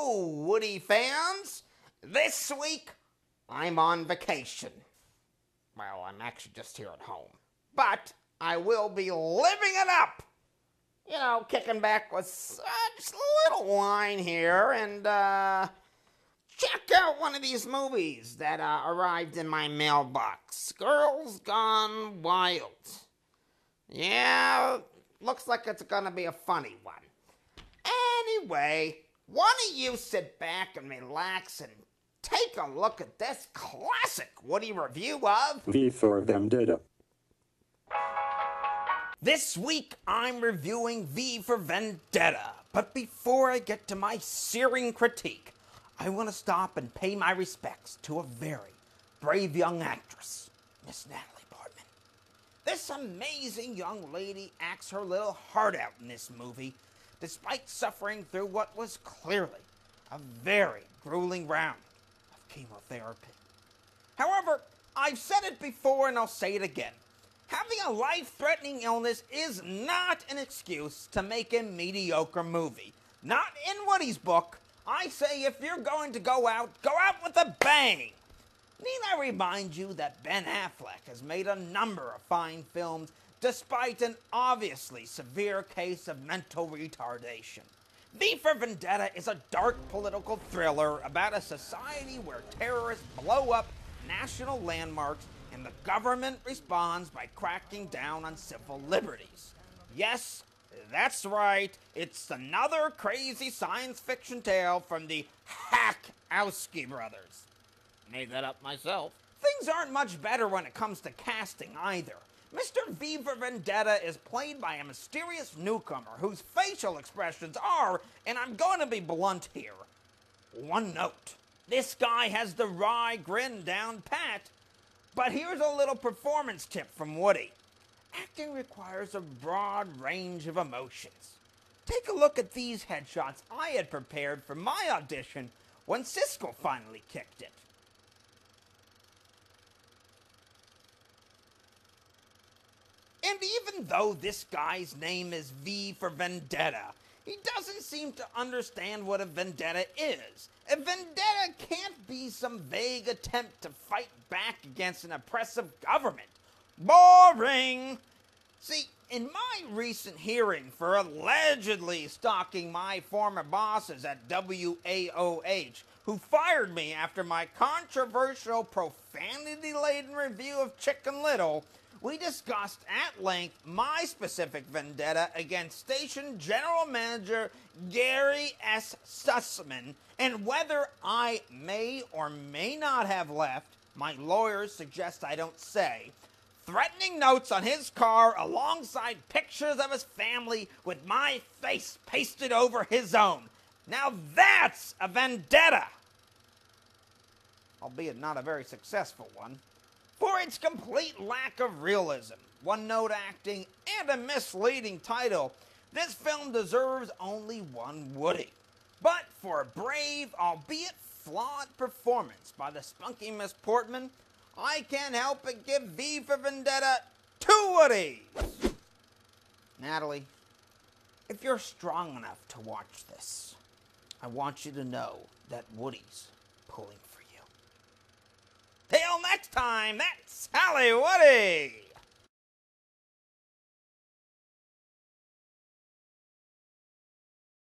Hello, Woody fans! This week, I'm on vacation. Well, I'm actually just here at home. But I will be living it up! You know, kicking back with just a little wine here and, check out one of these movies that arrived in my mailbox. Girls Gone Wild. Yeah, looks like it's gonna be a funny one. Anyway, why don't you sit back and relax and take a look at this classic Woody review of V for Vendetta. This week I'm reviewing V for Vendetta, but before I get to my searing critique, I want to stop and pay my respects to a very brave young actress, Miss Natalie Portman. This amazing young lady acts her little heart out in this movie, despite suffering through what was clearly a very grueling round of chemotherapy. However, I've said it before and I'll say it again. Having a life-threatening illness is not an excuse to make a mediocre movie. Not in Woody's book. I say if you're going to go out with a bang. Need I remind you that Ben Affleck has made a number of fine films despite an obviously severe case of mental retardation. V for Vendetta is a dark political thriller about a society where terrorists blow up national landmarks and the government responds by cracking down on civil liberties. Yes, that's right, it's another crazy science fiction tale from the Hackowski brothers. Made that up myself. Things aren't much better when it comes to casting either. Mr. V for Vendetta is played by a mysterious newcomer whose facial expressions are, and I'm going to be blunt here, one note. This guy has the wry grin down pat. But here's a little performance tip from Woody. Acting requires a broad range of emotions. Take a look at these headshots I had prepared for my audition when Siskel finally kicked it. And even though this guy's name is V for Vendetta, he doesn't seem to understand what a vendetta is. A vendetta can't be some vague attempt to fight back against an oppressive government. Boring! See, in my recent hearing for allegedly stalking my former bosses at WAOH, who fired me after my controversial, profanity-laden review of Chicken Little, we discussed at length my specific vendetta against Station General Manager Gary S. Sussman and whether I may or may not have left, my lawyers suggest I don't say, threatening notes on his car alongside pictures of his family with my face pasted over his own. Now that's a vendetta! Albeit not a very successful one. For its complete lack of realism, one-note acting, and a misleading title, this film deserves only one Woody. But for a brave, albeit flawed performance by the spunky Miss Portman, I can't help but give V for Vendetta 2 Woodies! Natalie, if you're strong enough to watch this, I want you to know that Woody's pulling for you. Till next time, that's Sally Woody!